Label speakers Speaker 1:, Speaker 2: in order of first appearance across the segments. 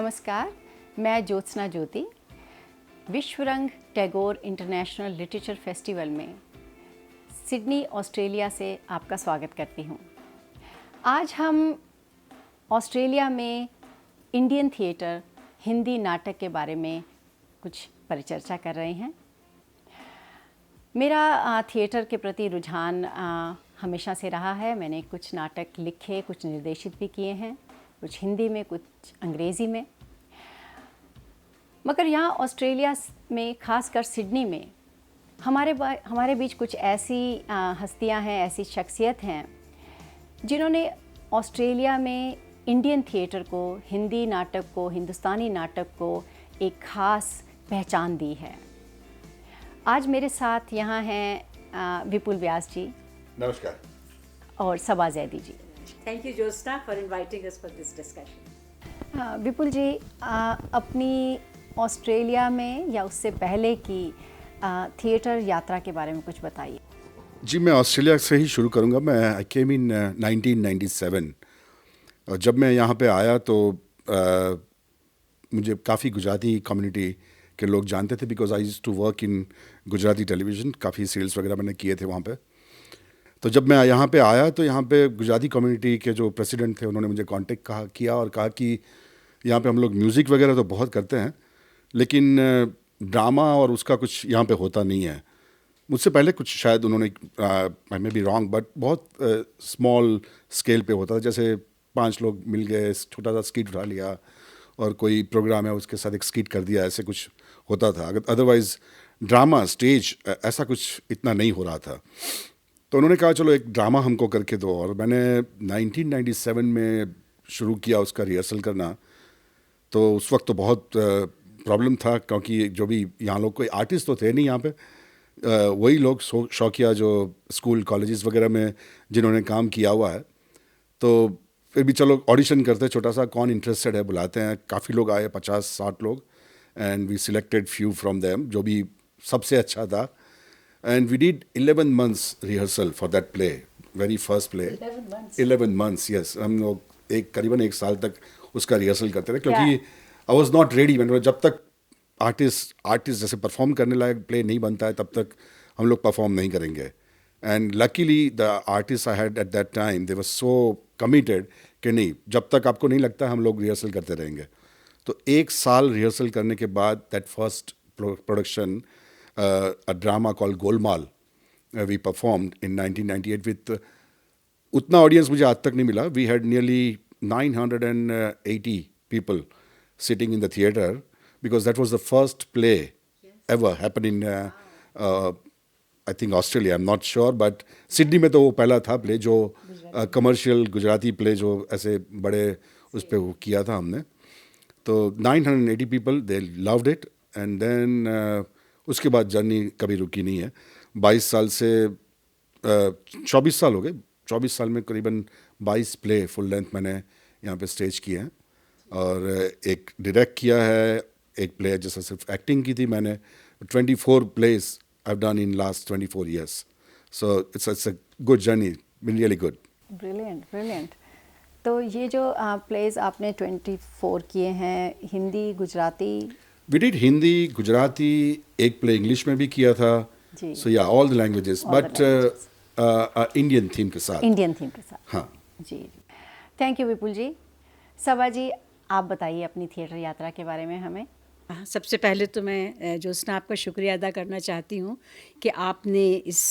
Speaker 1: नमस्कार, मैं ज्योत्सना ज्योति Vishwarang Tagore international literature festival में सिडनी ऑस्ट्रेलिया से आपका स्वागत करती हूँ। आज हम ऑस्ट्रेलिया में इंडियन थिएटर हिंदी नाटक के बारे में कुछ परिचर्चा कर रहे हैं। मेरा थिएटर के प्रति रुझान हमेशा से रहा है। मैंने कुछ नाटक लिखे, कुछ निर्देशित भी किए हैं, कुछ हिंदी में, कुछ अंग्रेज़ी में। मगर यहाँ ऑस्ट्रेलिया में, ख़ासकर सिडनी में, हमारे बीच कुछ ऐसी हस्तियाँ हैं, ऐसी शख्सियत हैं जिन्होंने ऑस्ट्रेलिया में इंडियन थिएटर को, हिंदी नाटक को, हिंदुस्तानी नाटक को एक ख़ास पहचान दी है। आज मेरे साथ यहाँ हैं विपुल व्यास जी।
Speaker 2: नमस्कार।
Speaker 1: और सबा जैदी जी।
Speaker 3: Thank you, Jyotsna, for inviting us for this discussion.
Speaker 1: विपुल जी, अपनी ऑस्ट्रेलिया में या उससे पहले की थिएटर यात्रा के बारे में कुछ बताइए।
Speaker 2: जी, मैं ऑस्ट्रेलिया से ही शुरू करूंगा। मैं आई केम इन 1997 और जब मैं यहाँ पे आया तो मुझे काफ़ी गुजराती कम्युनिटी के लोग जानते थे, because I used to work in Gujarati television. काफ़ी सीरियल्स वगैरह मैंने किए थे वहाँ पे। तो जब मैं यहाँ पे आया तो यहाँ पे गुजराती कम्युनिटी के जो प्रेसिडेंट थे उन्होंने मुझे कांटेक्ट किया और कहा कि यहाँ पे हम लोग म्यूज़िक वगैरह तो बहुत करते हैं, लेकिन ड्रामा और उसका कुछ यहाँ पे होता नहीं है। मुझसे पहले कुछ शायद उन्होंने, आई मे बी रॉन्ग, बट बहुत स्मॉल स्केल पे होता था। जैसे 5 लोग मिल गए, छोटा सा स्किट उठा लिया और कोई प्रोग्राम है उसके साथ एक स्किट कर दिया, ऐसे कुछ होता था। अदरवाइज़ ड्रामा स्टेज ऐसा कुछ इतना नहीं हो रहा था। तो उन्होंने कहा चलो एक ड्रामा हमको करके दो, और मैंने 1997 में शुरू किया उसका रिहर्सल करना। तो उस वक्त तो बहुत प्रॉब्लम था, क्योंकि जो भी यहाँ लोग कोई आर्टिस्ट तो थे नहीं यहाँ पे, वही लोग शौकिया जो स्कूल कॉलेजेस वगैरह में जिन्होंने काम किया हुआ है। तो फिर भी चलो ऑडिशन करते, छोटा सा, कौन इंटरेस्टेड है बुलाते हैं। काफ़ी लोग आए, 50-60 लोग, and we selected few from them, जो भी सबसे अच्छा था। And we did 11 months rehearsal for that play, very first play. 11 months, yes. हम लोग करीबन 1 साल तक उसका रिहर्सल करते रहे, क्योंकि I was not ready. जब तक आर्टिस्ट जैसे परफॉर्म करने लायक प्ले नहीं बनता है, तब तक हम लोग परफॉर्म नहीं करेंगे। And luckily the artist I had at that time, they were so committed कि नहीं, जब तक आपको नहीं लगता हम लोग रिहर्सल करते रहेंगे। तो 1 साल रिहर्सल करने के बाद that first production, a drama called Golmaal, we performed in 1998 with उतना ऑडियंस मुझे आज तक नहीं मिला। We had nearly 980 people sitting in the theatre, because that was the first play ever happened in I think Australia, I'm not sure, but Sydney में तो वो पहला था प्ले जो कमर्शियल गुजराती प्ले जो ऐसे बड़े उस पे वो किया था हमने। तो 980 people, they loved it, and then उसके बाद जर्नी कभी रुकी नहीं है। 22 साल से 24 साल हो गए। 24 साल में करीबन 22 प्ले फुल लेंथ मैंने यहाँ पे स्टेज किए हैं, और एक डायरेक्ट किया है, एक प्ले जैसा सिर्फ एक्टिंग की थी मैंने। 24 plays I have done in last 24 years, so it's a good journey, been really good.
Speaker 1: Brilliant. तो ये जो प्लेज आपने 24 किए हैं, हिंदी, गुजराती?
Speaker 2: We did हिंदी, गुजराती, एक प्ले इंग्लिश में भी किया था। सो या all the languages, but Indian theme के साथ। हाँ
Speaker 1: जी। थैंक यू विपुल जी। सबा जी, आप बताइए अपनी थिएटर यात्रा के बारे में हमें।
Speaker 3: सबसे पहले तो मैं ज्योत्सना आपका शुक्रिया अदा करना चाहती हूँ कि आपने इस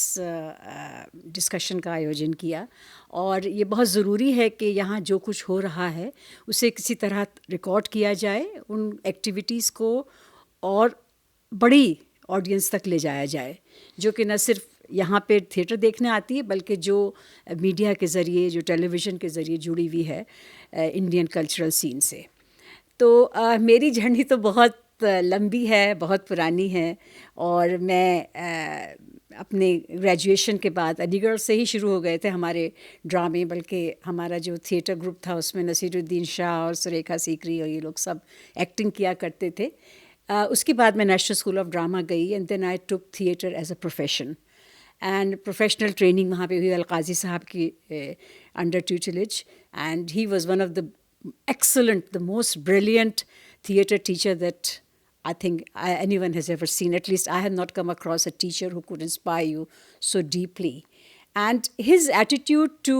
Speaker 3: डिस्कशन का आयोजन किया, और ये बहुत ज़रूरी है कि यहाँ जो कुछ हो रहा है उसे किसी तरह रिकॉर्ड किया जाए, उन एक्टिविटीज़ को और बड़ी ऑडियंस तक ले जाया जाए, जो कि न सिर्फ यहाँ पे थिएटर देखने आती है, बल्कि जो मीडिया के ज़रिए, जो टेलीविज़न के ज़रिए जुड़ी हुई है इंडियन कल्चरल सीन से। तो मेरी जर्नी तो बहुत लंबी है, बहुत पुरानी है, और मैं अपने ग्रेजुएशन के बाद अलीगढ़ से ही शुरू हो गए थे हमारे ड्रामे, बल्कि हमारा जो थिएटर ग्रुप था उसमें नसीरुद्दीन शाह और सुरेखा सीकरी और ये लोग सब एक्टिंग किया करते थे। उसके बाद मैं नेशनल स्कूल ऑफ ड्रामा गई, and then I took theatre as a profession, and professional training वहाँ पे हुई अलकाजी साहब की under tutelage, and he was one of the excellent, the most brilliant theatre teacher that I think anyone has ever seen. At least I have not come across a teacher who could inspire you so deeply. And his attitude to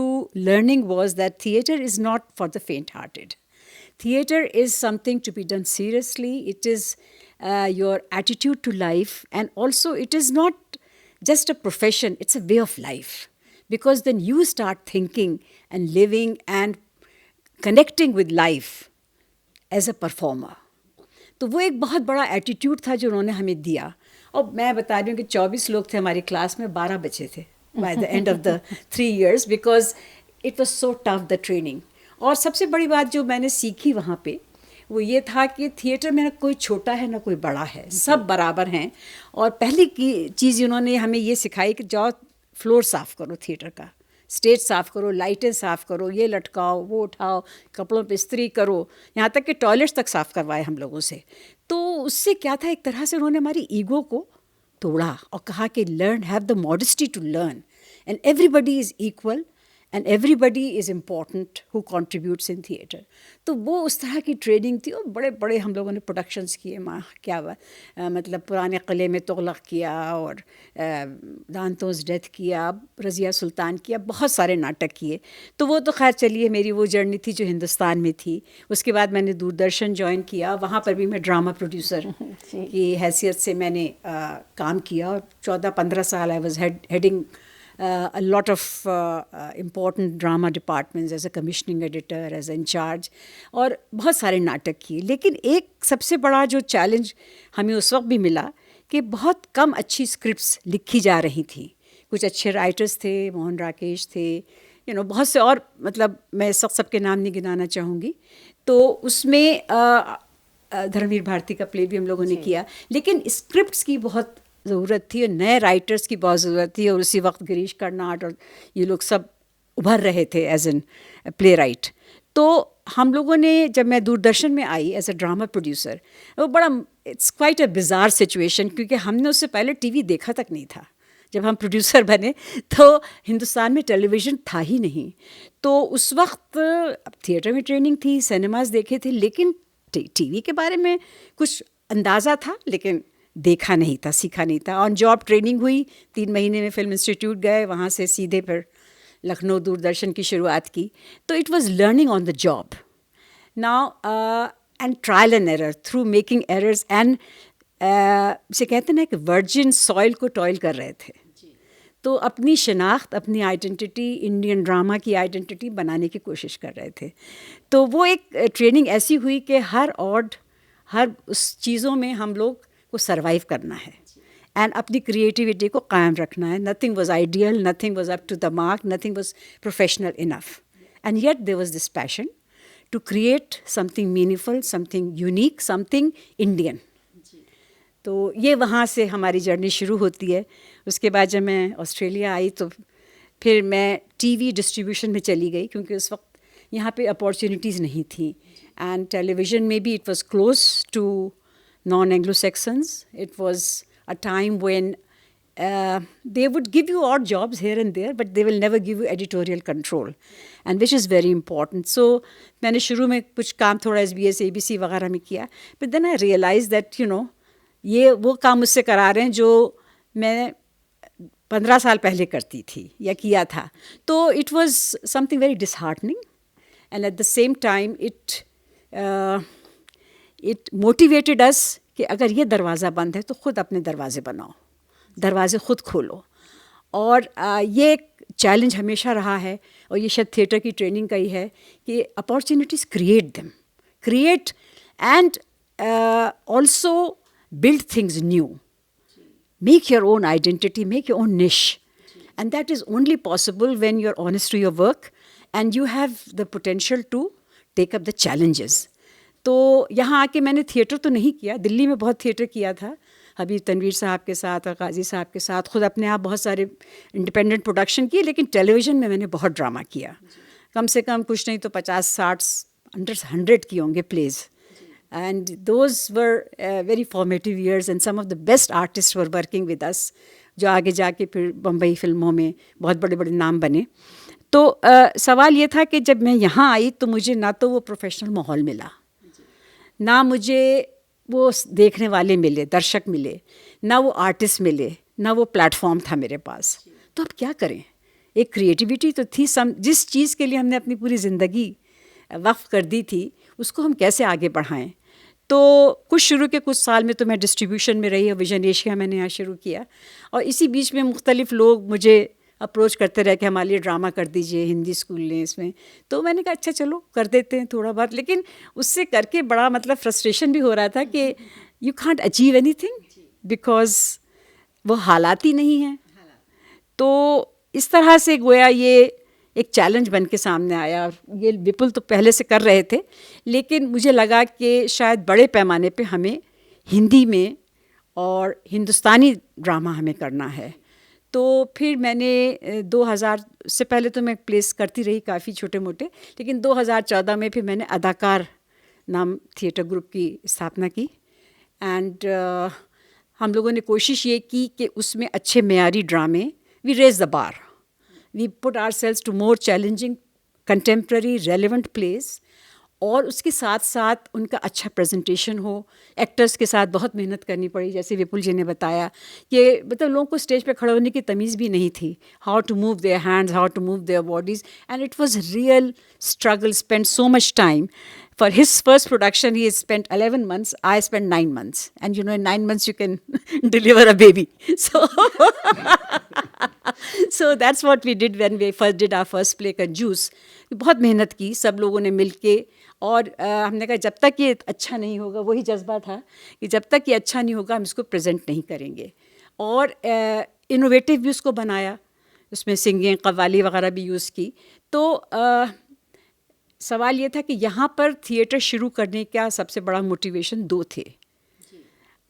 Speaker 3: learning was that theatre is not for the faint-hearted. Theatre is something to be done seriously. It is your attitude to life, and also it is not just a profession, it's a way of life. Because then you start thinking and living and connecting with life as a performer. तो वो एक बहुत बड़ा attitude था जो उन्होंने हमें दिया. और मैं बता रही हूँ कि 24 लोग थे हमारी क्लास में, 12 बचे थे by the end of the 3 years because it was so tough the training. और सबसे बड़ी बात जो मैंने सीखी वहाँ पे वो ये था कि थिएटर में ना कोई छोटा है ना कोई बड़ा है, सब बराबर हैं. और पहली की चीज़ उन्होंने हमें ये सिखाई कि जाओ फ्लोर साफ़ करो थिएटर का, स्टेज साफ़ करो, लाइटें साफ़ करो, ये लटकाओ, वो उठाओ, कपड़ों पे इस्त्री करो, यहाँ तक कि टॉयलेट्स तक साफ़ करवाए हम लोगों से. तो उससे क्या था, एक तरह से उन्होंने हमारी ईगो को तोड़ा और कहा कि learn, have the modesty to learn, and everybody is equal and everybody is important who contributes in theatre. तो वो उस तरह की ट्रेनिंग थी. और बड़े बड़े हम लोगों ने प्रोडक्शंस किए. क्या मतलब पुराने किले में तुगलक किया, और दांतोंस डेथ किया, रज़िया सुल्तान किया, बहुत सारे नाटक किए. तो वो तो खैर चलिए मेरी वो जर्नी थी जो हिंदुस्तान में थी. उसके बाद मैंने दूरदर्शन ज्वाइन किया. वहाँ पर भी मैं ड्रामा प्रोड्यूसर की हैसियत से मैंने काम किया. और 14-15 साल I was heading a lot of important drama departments as a commissioning editor, as in charge, और बहुत सारे नाटक किए. लेकिन एक सबसे बड़ा जो चैलेंज हमें उस वक्त भी मिला कि बहुत कम अच्छी स्क्रिप्ट्स लिखी जा रही थी. कुछ अच्छे राइटर्स थे, मोहन राकेश थे, बहुत से और, मतलब मैं सबके नाम नहीं गिनाना चाहूँगी. तो उसमें धर्मवीर भारती का प्ले भी हम लोगों ने किया. लेकिन स्क्रिप्ट्स की बहुत ज़रूरत थी और नए राइटर्स की बहुत ज़रूरत थी. और उसी वक्त गिरीश कर्नाड और ये लोग सब उभर रहे थे एज एन प्ले राइट. तो हम लोगों ने, जब मैं दूरदर्शन में I as a drama producer, वो बड़ा, इट्स क्वाइट अ बिज़ार सिचुएशन, क्योंकि हमने उससे पहले टीवी देखा तक नहीं था. जब हम प्रोड्यूसर बने तो हिंदुस्तान में टेलीविज़न था ही नहीं. तो उस वक्त थिएटर में ट्रेनिंग थी, सिनेमास देखे थे, लेकिन टीवी के बारे में कुछ अंदाज़ा था, लेकिन देखा नहीं था, सीखा नहीं था. ऑन जॉब ट्रेनिंग हुई. 3 महीने में फिल्म इंस्टीट्यूट गए, वहाँ से सीधे फिर लखनऊ दूरदर्शन की शुरुआत की. तो it was learning on the job now, and trial and error, through making errors, and से कहते ना कि वर्जिन सॉइल को टॉयल कर रहे थे. तो अपनी शनाख्त, अपनी आइडेंटिटी, इंडियन ड्रामा की आइडेंटिटी बनाने की कोशिश कर रहे थे. तो वो एक ट्रेनिंग ऐसी हुई कि हर उस चीज़ों में हम लोग को सरवाइव करना है एंड अपनी क्रिएटिविटी को कायम रखना है. Nothing was ideal, nothing was up to the mark, nothing was professional enough, and yet there was this passion to create something meaningful, something unique, something Indian. तो ये वहाँ से हमारी जर्नी शुरू होती है. उसके बाद जब मैं ऑस्ट्रेलिया आई तो फिर मैं टीवी डिस्ट्रीब्यूशन में चली गई, क्योंकि उस वक्त यहाँ पे अपॉर्चुनिटीज़ नहीं थी. एंड टेलीविज़न में भी it was close to non-Anglo-Saxons. It was a time when they would give you odd jobs here and there, but they will never give you editorial control, and which is very important. So मैंने शुरू में कुछ काम थोड़ा SBS, ABC वगैरह में किया, but then I realized that ये वो काम मुझसे करा रहे हैं जो मैं 15 साल पहले करती थी या किया था. तो it was something very disheartening, and at the same time it motivated us कि अगर ये दरवाज़ा बंद है तो ख़ुद अपने दरवाज़े बनाओ, दरवाज़े ख़ुद खोलो. और ये एक चैलेंज हमेशा रहा है, और ये शायद थिएटर की ट्रेनिंग का ही है कि opportunities create and also build things new, make your own identity, make your own niche, and that is only possible when you are honest to your work and you have the potential to take up the challenges. तो यहाँ आके मैंने theatre तो नहीं किया, दिल्ली में बहुत theatre किया था, हबीब तनवीर साहब के साथ और काजी साहब के साथ, खुद अपने आप बहुत सारे इंडिपेंडेंट प्रोडक्शन किए. लेकिन टेलीविज़न में मैंने बहुत ड्रामा किया, कम से कम कुछ नहीं तो 50-60 अंडर 100 किए होंगे plays. And those were very formative years, and some of the best artist were working with us, जो आगे जाके फिर बम्बई फिल्मों में बहुत बड़े बड़े नाम बने. तो सवाल ये था कि जब मैं यहाँ आई तो मुझे ना तो वो प्रोफेशनल माहौल मिला, ना मुझे वो देखने वाले मिले, दर्शक मिले, ना वो आर्टिस्ट मिले, ना वो प्लेटफॉर्म था मेरे पास। तो अब क्या करें? एक क्रिएटिविटी तो थी, जिस चीज़ के लिए हमने अपनी पूरी ज़िंदगी वक्फ कर दी थी, उसको हम कैसे आगे बढ़ाएं? तो शुरू के कुछ साल में तो मैं डिस्ट्रीब्यूशन में रही और विजन एशिया मैंने यहाँ शुरू किया, और इसी बीच में मुख्तलिफ लोग मुझे अप्रोच करते रहे कि हमारे लिए ड्रामा कर दीजिए, हिंदी स्कूल लें इसमें। तो मैंने कहा अच्छा चलो कर देते हैं थोड़ा बहुत, लेकिन उससे करके बड़ा मतलब फ्रस्ट्रेशन भी हो रहा था कि you can't achieve anything because वो हालात ही नहीं हैं। तो इस तरह से गोया ये एक चैलेंज बन के सामने आया। ये विपुल तो पहले से कर रहे थे, लेकिन मुझे लगा कि शायद बड़े पैमाने पे हमें हिंदी में और हिंदुस्तानी ड्रामा हमें करना है। तो फिर मैंने 2000 से पहले तो मैं प्लेस करती रही काफ़ी छोटे मोटे, लेकिन 2014 में फिर मैंने अदाकार नाम थिएटर ग्रुप की स्थापना की। एंड हम लोगों ने कोशिश ये की कि उसमें अच्छे मेयारी ड्रामे, we raise the bar, we put ourselves to more challenging contemporary relevant plays, और उसके साथ साथ उनका अच्छा प्रेजेंटेशन हो। एक्टर्स के साथ बहुत मेहनत करनी पड़ी, जैसे विपुल जी ने बताया कि मतलब लोगों को स्टेज पे खड़े होने की तमीज़ भी नहीं थी, how to move their hands, how to move their bodies, and it was real struggle, spend so much time. For his first production, he has spent 11 months. I spent 9 months. And you know, in 9 months, you can deliver a baby. So that's what we did when we first did our first play, Conjuice. बहुत मेहनत की सब लोगों ने मिल के, और हमने कहा जब तक ये अच्छा नहीं होगा, वही जज्बा था कि जब तक ये अच्छा नहीं होगा हम इसको प्रेजेंट नहीं करेंगे। और इनोवेटिव भी उसको बनाया, उसमें सिंगिंग, कव्वाली वगैरह भी यूज़ की। तो सवाल ये था कि यहाँ पर थिएटर शुरू करने का सबसे बड़ा मोटिवेशन 2 थे।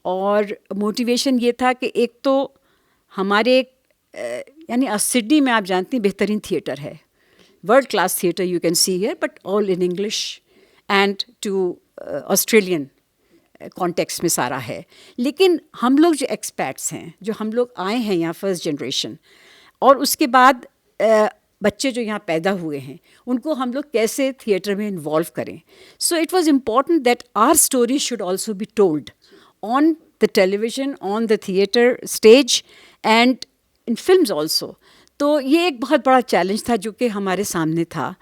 Speaker 3: और मोटिवेशन ये था कि एक तो हमारे यानी सिडनी में आप जानती हैं बेहतरीन थिएटर है, world class theatre you can see here, but all in English and to Australian context में सारा है। लेकिन हम लोग जो एक्सपैट्स हैं, जो हम लोग आए हैं यहाँ फर्स्ट जनरेशन, और उसके बाद बच्चे जो यहाँ पैदा हुए हैं, उनको हम लोग कैसे थिएटर में इन्वॉल्व करें। So it was important that our story should also be told on the television, on the theatre stage and in films also. तो ये एक बहुत बड़ा चैलेंज था जो कि हमारे सामने था।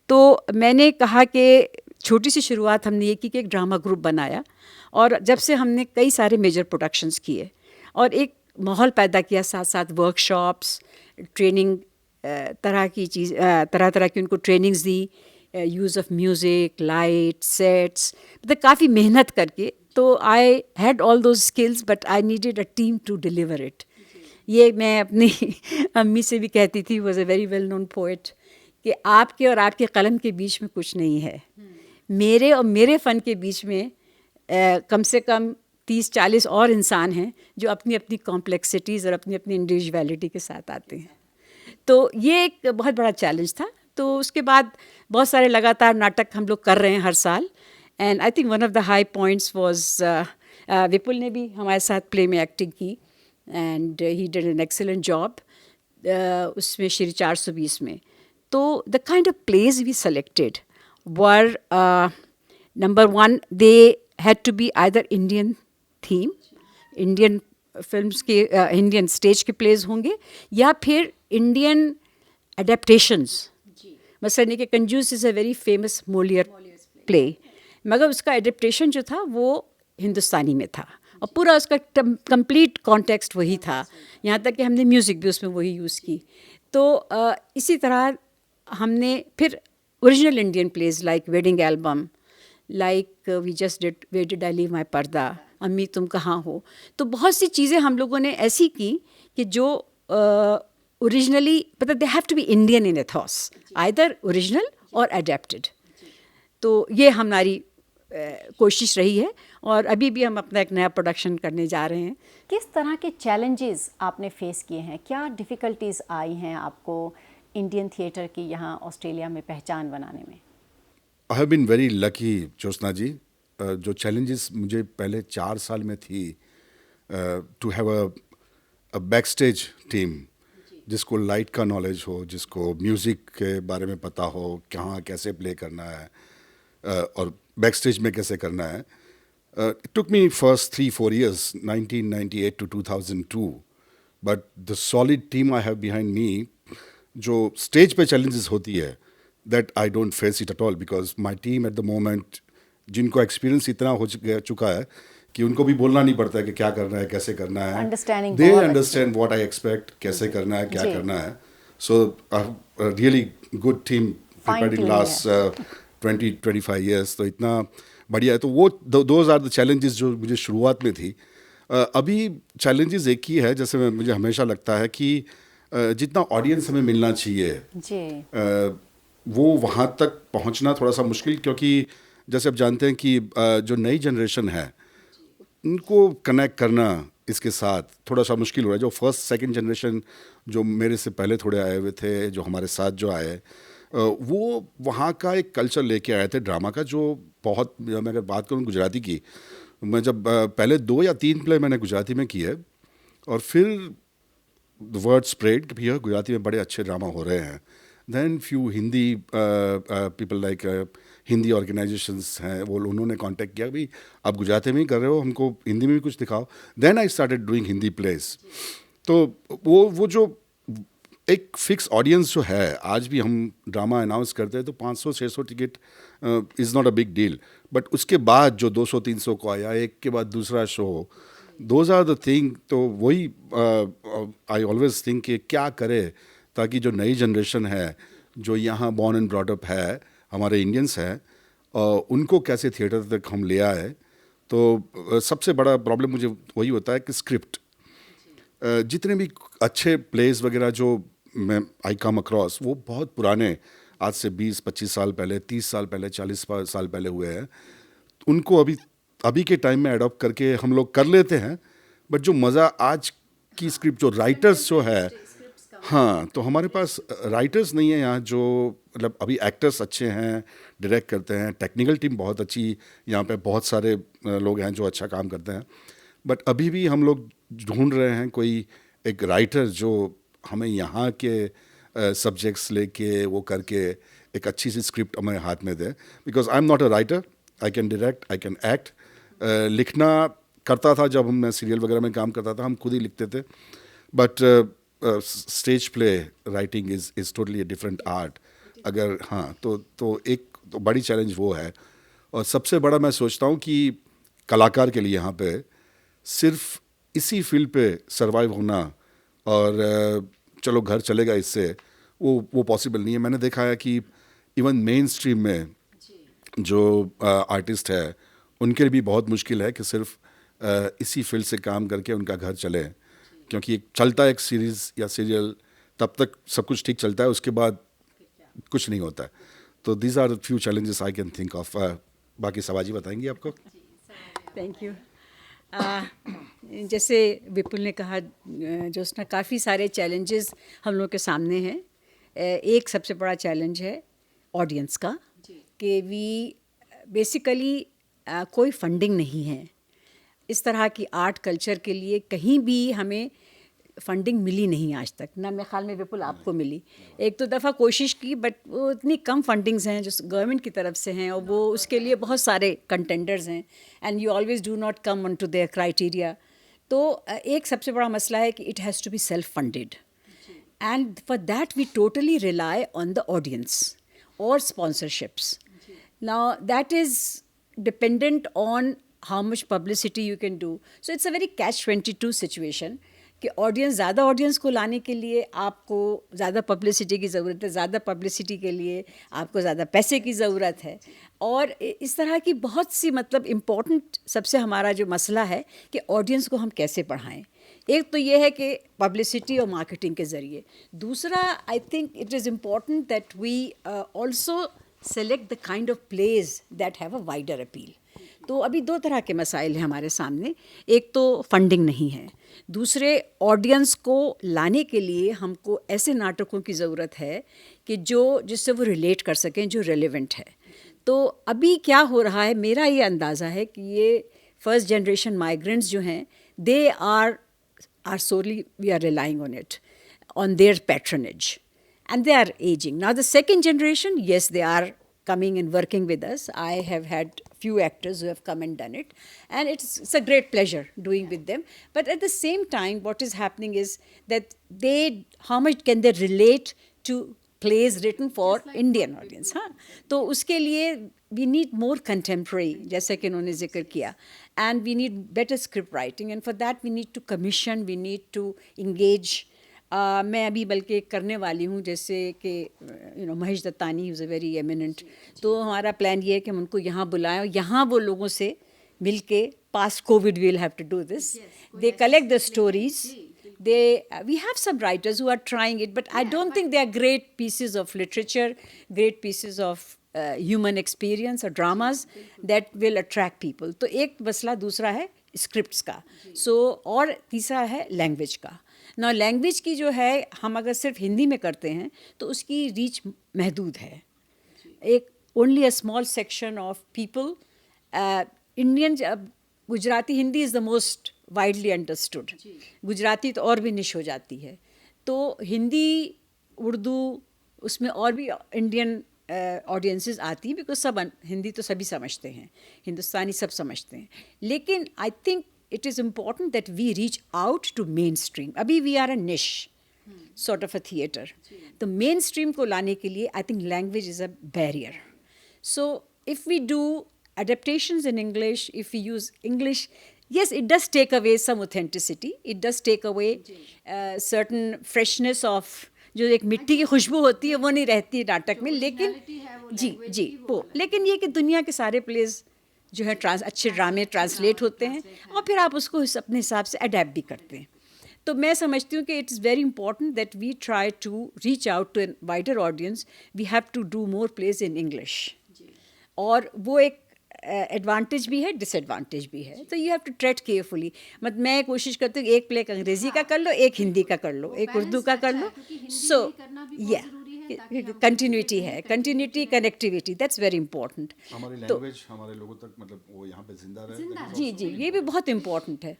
Speaker 3: तो मैंने कहा कि छोटी सी शुरुआत हमने ये की कि एक ड्रामा ग्रुप बनाया, और जब से हमने कई सारे मेजर प्रोडक्शंस किए और एक माहौल पैदा किया, साथ साथ वर्कशॉप्स, ट्रेनिंग, तरह तरह की उनको ट्रेनिंग्स दी, use of music, light, sets, मतलब काफ़ी मेहनत करके। तो I had all those skills but I needed a team to deliver it. ये मैं अपनी अम्मी से भी कहती थी, was a very well known poet, कि आपके और आपके कलम के बीच में कुछ नहीं है, मेरे और मेरे फ़न के बीच में कम से कम 30-40 और इंसान हैं जो अपनी अपनी कॉम्प्लेक्सिटीज़ और अपनी अपनी इंडिविजुअलिटी के साथ आते हैं। तो ये एक बहुत बड़ा चैलेंज था। तो उसके बाद बहुत सारे लगातार नाटक हम लोग कर रहे हैं हर साल, and I think one of the high points was Vipul ने भी हमारे साथ प्ले में एक्टिंग की, and he did an excellent job उसमें श्री 420 में। तो the kind of plays we selected were, number 1, they had to be either Indian theme, Indian films के, इंडियन स्टेज के प्लेज होंगे, या फिर इंडियन अडेप्टेशंस। मसलन ये कि कंजूस is a very famous Molière play, मगर उसका अडेप्टेशन जो था वो हिंदुस्तानी में था, और पूरा उसका कंप्लीट कॉन्टेक्स्ट वही था, यहाँ तक कि हमने म्यूज़िक भी उसमें वही यूज़ की। तो इसी तरह हमने फिर original Indian plays like wedding album, like we just did where did I leave my purdah, अम्मी तुम कहाँ हो। तो बहुत सी चीज़ें हम लोगों ने ऐसी की कि जो ओरिजिनली, मतलब they have to be Indian in ethos, either original और अडेप्टेड। तो ये हमारी कोशिश रही है, और अभी भी हम अपना एक नया प्रोडक्शन करने जा रहे हैं।
Speaker 1: किस तरह के चैलेंजेस आपने फेस किए हैं, क्या डिफ़िकल्टीज़ आई हैं आपको इंडियन थिएटर की यहाँ ऑस्ट्रेलिया में पहचान बनाने में?
Speaker 2: I have been very lucky Jyotsna ji. जो चैलेंजेस मुझे पहले 4 साल में थी, to have a backstage team जिसको लाइट का नॉलेज हो, जिसको म्यूज़िक के बारे में पता हो, कहाँ कैसे प्ले करना है, और बैक स्टेज में कैसे करना है. It took me first 3-4 years, 1998 to 2002, but the solid team I have behind me, जो स्टेज पे challenges होती है, that I don't face it at all because my team at the moment, जिनको experience इतना हो चुका है कि उनको भी बोलना नहीं पड़ता है कि क्या करना है, कैसे करना है.
Speaker 1: Understanding
Speaker 2: They
Speaker 1: बहुत
Speaker 2: understand what I expect, कैसे करना है, क्या
Speaker 1: जी.
Speaker 2: करना है. So I have a really good team prepared in
Speaker 1: Fine-tuned
Speaker 2: last 20-25 years. तो इतना बढ़िया है. तो वो दोज आर द चैलेंजेस जो मुझे शुरुआत में थी. अभी चैलेंजेस एक ही है, जैसे मुझे हमेशा लगता है कि जितना ऑडियंस हमें मिलना चाहिए
Speaker 1: जी.
Speaker 2: वो वहाँ तक पहुँचना थोड़ा सा मुश्किल, क्योंकि जैसे आप जानते हैं कि जो नई जनरेशन है उनको कनेक्ट करना इसके साथ थोड़ा सा मुश्किल हो रहा है. जो फर्स्ट सेकंड जनरेशन जो मेरे से पहले थोड़े आए हुए थे, जो हमारे साथ जो आए, वो वहाँ का एक कल्चर लेके आए थे ड्रामा का, जो बहुत, मैं अगर बात करूँ गुजराती की, मैं जब पहले 2 या 3 प्ले मैंने गुजराती में किए और फिर द वर्ड स्प्रेड कि भैया गुजराती में बड़े अच्छे ड्रामा हो रहे हैं. Then few Hindi people like Hindi organisations हैं, वो उन्होंने कांटेक्ट किया, भाई आप गुजराती में ही कर रहे हो, हमको हिंदी में भी कुछ दिखाओ. Then I started doing Hindi plays. तो वो जो एक फिक्स ऑडियंस जो है, आज भी हम ड्रामा अनाउंस करते हैं तो 500-600 ticket is not a big deal, but उसके बाद जो 200-300 को आया, एक के बाद दूसरा show, those are the thing. तो वही आई ऑलवेज थिंक कि क्या करे ताकि जो नई जनरेशन है, जो यहाँ बॉर्न एंड ब्रॉट अप है, हमारे इंडियंस हैं, उनको कैसे थिएटर तक हम ले आए. तो सबसे बड़ा प्रॉब्लम मुझे वही होता है कि स्क्रिप्ट, जितने भी अच्छे प्लेस वगैरह जो मैं आई कम अक्रॉस, वो बहुत पुराने, आज से 20-25 साल पहले, 30 साल पहले, 40 साल पहले हुए हैं. उनको अभी के टाइम में अडॉप्ट करके हम लोग कर लेते हैं, बट जो मज़ा आज की स्क्रिप्ट, जो राइटर्स जो है, हाँ, तो हमारे पास राइटर्स नहीं है यहाँ, जो मतलब अभी एक्टर्स अच्छे हैं, डायरेक्ट करते हैं, टेक्निकल टीम बहुत अच्छी, यहाँ पे बहुत सारे लोग हैं जो अच्छा काम करते हैं, बट अभी भी हम लोग ढूंढ रहे हैं कोई एक राइटर जो हमें यहाँ के सब्जेक्ट्स लेके वो करके एक अच्छी सी स्क्रिप्ट हमारे हाथ में दे. Because I am not a writer, I can direct, I can act. लिखना करता था जब मैं सीरियल वगैरह में काम करता था, हम खुद ही लिखते थे, but stage play writing is totally a different art. अगर हाँ, तो एक तो बड़ी चैलेंज वो है. और सबसे बड़ा मैं सोचता हूँ कि कलाकार के लिए यहाँ पे सिर्फ इसी फील्ड पे सरवाइव होना और चलो घर चलेगा इससे, वो पॉसिबल नहीं है. मैंने देखा है कि इवन मेन स्ट्रीम में जो आर्टिस्ट है, उनके लिए भी बहुत मुश्किल है कि सिर्फ इसी फील्ड से काम करके उनका घर चले, क्योंकि एक चलता है एक सीरीज़ या सीरियल, तब तक सब कुछ ठीक चलता है, उसके बाद कुछ नहीं होता है. तो these are few challenges I can think of. बाकी सवाजी बताएंगी आपको.
Speaker 3: Thank you. जैसे विपुल ने कहा, जोस्ना, काफ़ी सारे चैलेंजेस हम लोग के सामने हैं. एक सबसे बड़ा चैलेंज है ऑडियंस का, कि वी बेसिकली कोई फंडिंग नहीं है. इस तरह की आर्ट कल्चर के लिए कहीं भी हमें फंडिंग मिली नहीं आज तक ना. मेरे ख्याल में विपुल आपको मिली. एक तो दफ़ा कोशिश की, बट वो इतनी कम फंडिंग्स हैं जो गवर्नमेंट की तरफ से हैं, और वो उसके लिए बहुत सारे कंटेंडर्स हैं, and you always do not come on to their criteria. तो एक सबसे बड़ा मसला है कि it has to be self funded, and for that we totally rely on the audience और sponsorships. Now that is dependent on how much publicity you can do. So it's a very catch-22 situation कि audience, ज़्यादा audience को लाने के लिए आपको ज़्यादा publicity की ज़रूरत है, ज़्यादा पब्लिसिटी के लिए आपको ज़्यादा पैसे की ज़रूरत है, और इस तरह की बहुत सी मतलब इम्पॉर्टेंट सबसे हमारा जो मसला है कि ऑडियंस को हम कैसे बढ़ाएं. एक तो ये है कि पब्लिसिटी और मार्केटिंग के ज़रिए. दूसरा, I think it is important that we also select the kind of plays that have a wider appeal. तो अभी दो तरह के मसाइल हैं हमारे सामने. एक तो फंडिंग नहीं है, दूसरे ऑडियंस को लाने के लिए हमको ऐसे नाटकों की ज़रूरत है कि जिससे वो रिलेट कर सकें, जो रेलेवेंट है. तो अभी क्या हो रहा है, मेरा ये अंदाज़ा है कि ये फर्स्ट जनरेशन माइग्रेंट्स जो हैं, they are solely we are relying on it, on their patronage, and they are aging. Now the second generation, yes, they are coming and working with us. I have had few actors who have come and done it, and it's a great pleasure doing with them. But at the same time, what is happening is that how much can they relate to plays written for Indian audience? हाँ, तो उसके लिए we need more contemporary, जैसे कि उन्होंने जिक्र किया, and we need better script writing, and for that we need to commission, we need to engage. मैं अभी बल्कि करने वाली हूँ, जैसे कि Mahesh Dattani is a very eminent, तो हमारा प्लान ये है कि हम उनको यहाँ बुलाएं और यहाँ वो लोगों से मिल के past COVID we will have to do this. They collect the stories. We have some writers who are trying it, but I don't think they are great pieces of literature, great pieces of human experience or dramas that will attract people. तो एक मसला दूसरा है scripts का, और तीसरा है language का. ना लैंग्वेज की जो है, हम अगर सिर्फ हिंदी में करते हैं तो उसकी रीच महदूद है. एक only a small section of people, Indian, Gujarati, Hindi is the most widely understood. Gujarati तो और भी निश हो जाती है, तो हिंदी, उर्दू, उसमें और भी इंडियन ऑडियंसेस आती हैं, बिकॉज सब हिंदी तो सभी समझते हैं, हिंदुस्तानी सब समझते हैं. लेकिन I think it is important that we reach out to mainstream. अभी we are a niche sort of a theatre. तो mainstream को लाने के लिए I think language is a barrier. So if we do adaptations in English, if we use English, yes, it does take away some authenticity. It does take away certain freshness of, जो एक मिट्टी की खुशबू होती है वो नहीं रहती है नाटक में. लेकिन जी वो, लेकिन ये कि दुनिया के सारे प्लेज जो है अच्छे ड्रामे ट्रांसलेट होते हैं, और फिर आप उसको अपने हिसाब से अडेप्ट भी करते हैं. तो मैं समझती हूँ कि it is very important that we try to reach out to an wider audience. We have to do more plays in English, और वो एक एडवांटेज भी है, डिसएडवांटेज भी है. तो you have to tread carefully. मतलब मैं कोशिश करती हूँ एक प्ले अंग्रेजी का कर लो, एक हिंदी का कर लो, एक उर्दू का कर लो. सो या कंटिन्यूटी है, continuity, connectivity, that's very important.
Speaker 2: हमारी लैंग्वेज हमारे लोगों तक, मतलब वो यहाँ पे जिंदा रहे.
Speaker 3: जी, ये भी बहुत इम्पोर्टेंट है.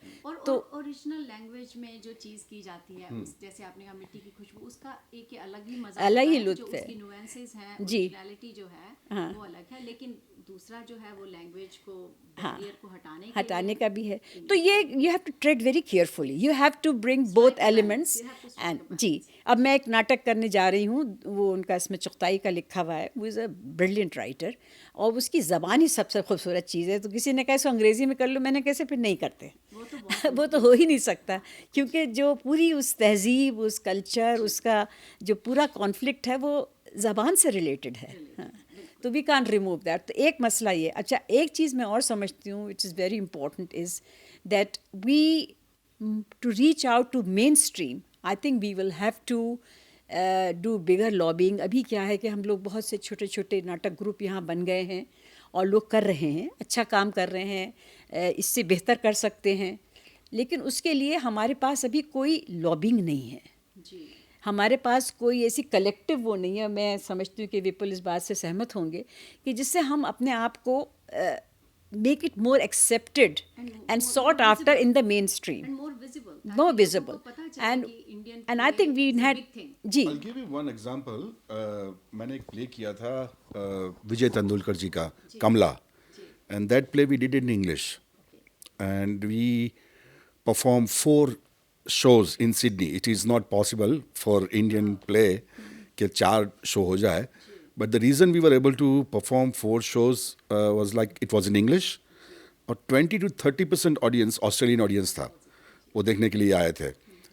Speaker 1: तो ओरिजिनल लैंग्वेज में जो चीज़ की जाती है, जैसे आपने कहा मिट्टी की खुशबू, उसका एक अलग ही मजा,
Speaker 3: अलग ही लुत्फ है.
Speaker 1: उसकी नुएंसेस हैं, ओरिजिनलिटी जो है वो अलग है. लेकिन दूसरा जो है वो लैंग्वेज को, बैरियर को हटाने
Speaker 3: का भी है. तो ये you have to tread very carefully. You have to bring both elements. And जी, अब मैं एक नाटक करने जा रही हूँ, वो उनका इसमें चुगताई का लिखा हुआ है. वो इज़ अ ब्रिलियंट राइटर, और उसकी ज़बान ही सबसे खूबसूरत चीज़ है. तो किसी ने कहा इसको अंग्रेज़ी में कर लो, मैंने कैसे, फिर नहीं करते. वो तो हो ही नहीं सकता, क्योंकि जो पूरी उस तहजीब, उस कल्चर, उसका जो पूरा कॉन्फ्लिक्ट है वो ज़बान से रिलेटेड है. हाँ, तो वी कांट रिमूव दैट. तो एक मसला ये. अच्छा, एक चीज़ मैं और समझती हूँ which is very important is that we to reach out to mainstream, I think we will have to do bigger lobbying. अभी क्या है कि हम लोग बहुत से छोटे छोटे नाटक ग्रुप यहाँ बन गए हैं, और लोग कर रहे हैं, अच्छा काम कर रहे हैं, इससे बेहतर कर सकते हैं. लेकिन उसके लिए हमारे पास अभी कोई लॉबिंग नहीं है. हमारे पास कोई ऐसी कलेक्टिव वो नहीं है. मैं समझती हूँ कि विपुल इस बात से सहमत होंगे कि जिससे हम अपने आप को make it more accepted and sought after in the mainstream
Speaker 1: and
Speaker 3: more visible and I think we had ji.
Speaker 2: I'll give you one example. मैंने एक प्ले किया था विजय तेंदुलकर जी का कमला, and that play we did in English, and we performed 4 shows in Sydney. It is not possible for Indian play कि 4 show हो जाए. But the reason we were able to perform 4 shows was like it was in English, और 20 to 30% audience Australian audience था, वो देखने के लिए आए थे.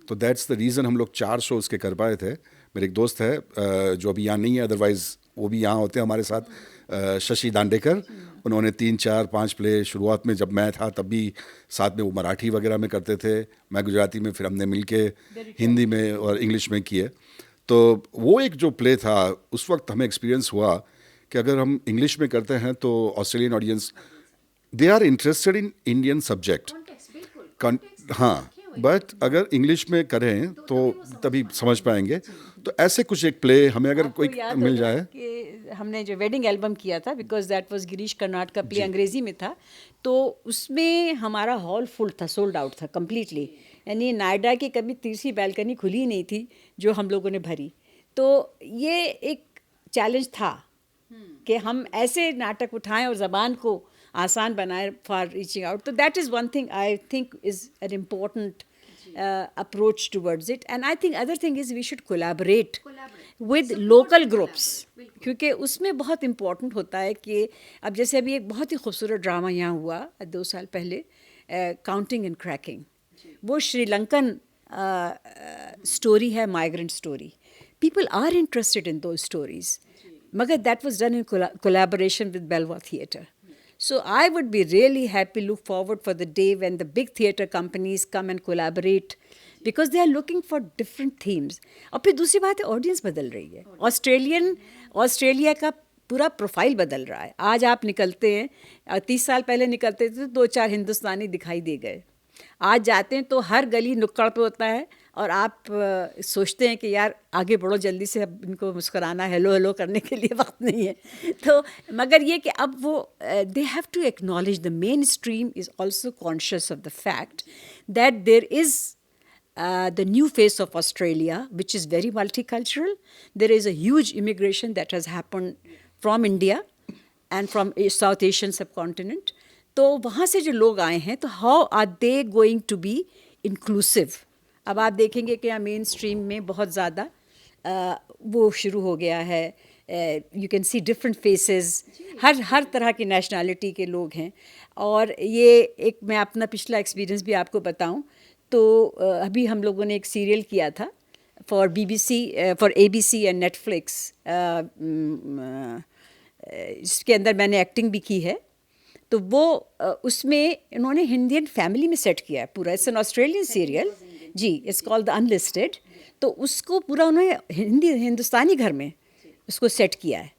Speaker 2: तो दैट्स द रीज़न हम लोग 4 शोज़ के कर पाए थे. मेरे एक दोस्त है जो अभी यहाँ नहीं है, अदरवाइज़ वो भी यहाँ होते हैं हमारे साथ, शशि दांडेकर. उन्होंने 3, 4, 5 प्ले शुरुआत में जब मैं था तब भी साथ में वो मराठी वगैरह में करते थे, मैं गुजराती में, फिर हमने मिल के हिंदी में और इंग्लिश में किए. तो वो एक जो प्ले था उस वक्त हमें एक्सपीरियंस हुआ कि अगर हम इंग्लिश में करते हैं तो Australian audience they are interested in Indian subject. हाँ, बट अगर इंग्लिश में करें तो तभी समझ पाएंगे. तो ऐसे कुछ एक प्ले हमें अगर कोई मिल जाए.
Speaker 3: कि हमने जो वेडिंग एल्बम किया था, because that was Girish Karnad का प्ले, अंग्रेजी में था, तो उसमें हमारा हॉल फुल था, सोल्ड आउट था कम्प्लीटली. यानी नायडा की कभी तीसरी बैल्कनी खुली नहीं थी जो हम लोगों ने भरी. तो ये एक चैलेंज था, कि हम ऐसे नाटक उठाएं और ज़बान को आसान बनाएं फॉर रीचिंग आउट. तो that is one thing I think is an important approach towards it. And I think other thing is we should collaborate with local groups, क्योंकि उसमें बहुत इम्पोर्टेंट होता है कि अब जैसे अभी एक बहुत ही खूबसूरत ड्रामा यहाँ हुआ 2 साल पहले, काउंटिंग एंड क्रैकिंग. वो श्रीलंकन स्टोरी है, migrant story. People are interested in दो स्टोरीज, मगर that was done in collaboration with Belvoir theatre. So I would be really happy, look forward for the day when the big theatre companies come and collaborate, because they are looking for different themes. और फिर दूसरी बात है, audience बदल रही है. Australia का पूरा प्रोफाइल बदल रहा है. आज आप निकलते हैं, 30 साल पहले निकलते थे तो 2-4 हिंदुस्तानी दिखाई दे गए. आज जाते हैं तो हर गली नुक्कड़ पे होता है और आप सोचते हैं कि यार आगे बढ़ो जल्दी से, अब इनको मुस्कुराना, हेलो हेलो करने के लिए वक्त नहीं है. तो मगर ये कि अब वो they have to acknowledge, the mainstream is also conscious of the fact that there is the new face of Australia, which is very multicultural. There is a huge immigration that has happened from India and from South Asian subcontinent. तो वहाँ से जो लोग आए हैं, तो how are they going to be inclusive. अब आप देखेंगे कि यहाँ मेन स्ट्रीम में बहुत ज़्यादा वो शुरू हो गया है. You can see different faces, हर तरह की नेशनैलिटी के लोग हैं. और ये एक मैं अपना पिछला एक्सपीरियंस भी आपको बताऊं तो अभी हम लोगों ने एक सीरियल किया था for BBC, for ABC and Netflix, इसके अंदर मैंने एक्टिंग भी की है. तो वो उसमें इन्होंने इंडियन फैमिली में सेट किया है पूरा. It's an Australian serial ji, it's called the Unlisted. तो उसको पूरा उन्होंने हिंदुस्तानी घर में उसको सेट किया है.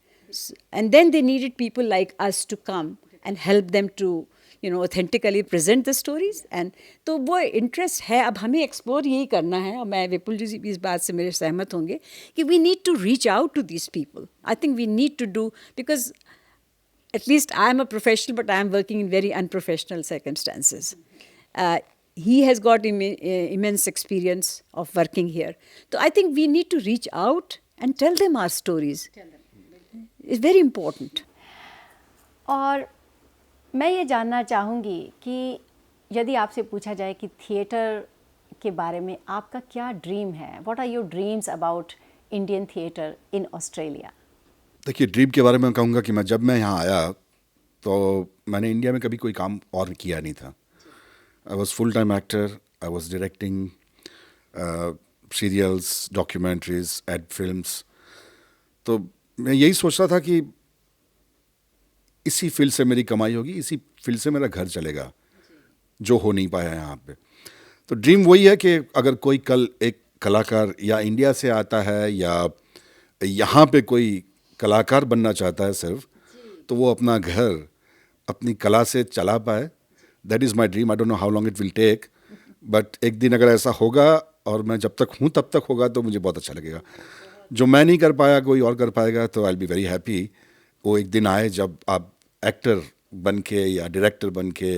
Speaker 3: And then they needed people like us to come and help them to authentically present the stories. And तो वो इंटरेस्ट है. अब हमें एक्सप्लोर यही करना है, और मैं विपुल जी भी इस बात से मेरे सहमत होंगे कि we need to reach out to these people. I think we need to do, because at least I am a professional, but I am working in very unprofessional circumstances. He has got immense experience of working here. So I think we need to reach out and tell them our stories. It's very important.
Speaker 1: और मैं ये जानना चाहूँगी कि यदि आपसे पूछा जाए कि थिएटर के बारे में आपका क्या ड्रीम है, what are your dreams about Indian theatre in Australia?
Speaker 2: देखिए, ड्रीम के बारे में कहूँगा कि जब मैं यहाँ आया तो मैंने इंडिया में कभी कोई काम और किया नहीं था. I was full time actor. I was directing serials, documentaries, ad films. तो मैं यही सोच रहा था कि इसी फील्ड से मेरी कमाई होगी, इसी फील्ड से मेरा घर चलेगा, जो हो नहीं पाया यहाँ पे. तो ड्रीम वही है कि अगर कोई कल एक कलाकार या इंडिया से आता है या यहाँ पे कोई कलाकार बनना चाहता है सिर्फ, तो वो अपना घर अपनी कला से चला पाए. That is my dream. I don't know how long it will take, but एक दिन अगर ऐसा होगा, और मैं जब तक हूँ तब तक होगा, तो मुझे बहुत अच्छा लगेगा. जो मैं नहीं कर पाया कोई और कर पाएगा, तो I will be very happy. वो एक दिन आए जब आप एक्टर बन के या डायरेक्टर बन के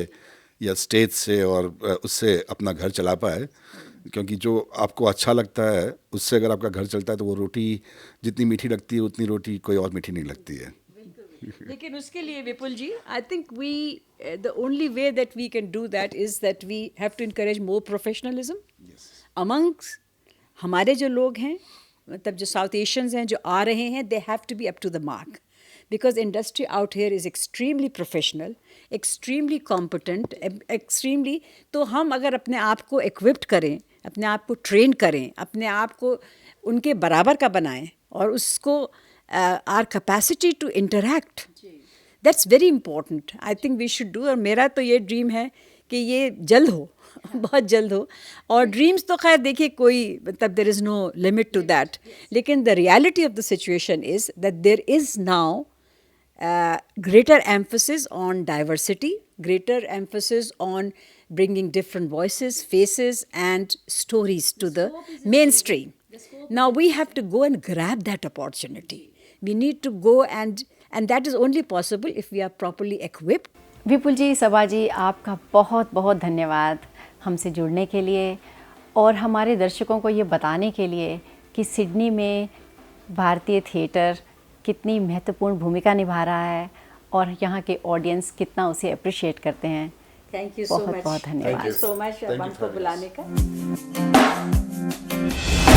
Speaker 2: या स्टेज से और उससे अपना घर चला पाए. क्योंकि जो आपको अच्छा लगता है उससे अगर आपका घर चलता है, तो वो रोटी जितनी मीठी लगती है उतनी रोटी कोई और मीठी नहीं लगती है.
Speaker 3: लेकिन उसके लिए Vipul ji, I think we the only way that we can do that is that we have to encourage more professionalism amongst हमारे जो लोग हैं, मतलब जो साउथ एशियंस हैं जो आ रहे हैं, they have to be up to the mark. Because industry out here is extremely professional, extremely competent, extremely. तो हम अगर अपने आप को equipped करें, अपने आप को ट्रेन करें, अपने आप को उनके बराबर का बनाएं, और उसको our capacity to interact, that's very important. I think we should do. और मेरा तो ये ड्रीम है कि ये जल्द हो, बहुत जल्द हो. और ड्रीम्स तो खैर देखिए कोई मतलब there is no limit to that. लेकिन the reality of the situation is that there is now greater emphasis on diversity, greater emphasis on bringing different voices, faces and stories to the mainstream. Now we have to go and grab that opportunity. We need to go and that is only possible if we are properly equipped.
Speaker 1: विपुल जी, सबा जी, आपका बहुत बहुत धन्यवाद हमसे जुड़ने के लिए और हमारे दर्शकों को ये बताने के लिए कि सिडनी में भारतीय थिएटर कितनी महत्वपूर्ण भूमिका निभा रहा है और यहाँ के ऑडियंस कितना उसे अप्रिशिएट करते हैं।
Speaker 3: थैंक यू सो
Speaker 1: बहुत
Speaker 3: मच।
Speaker 1: बहुत धन्यवाद।
Speaker 3: Thank you so much
Speaker 2: Thank you
Speaker 3: हमको
Speaker 2: for having
Speaker 3: बुलाने
Speaker 2: us.
Speaker 3: का।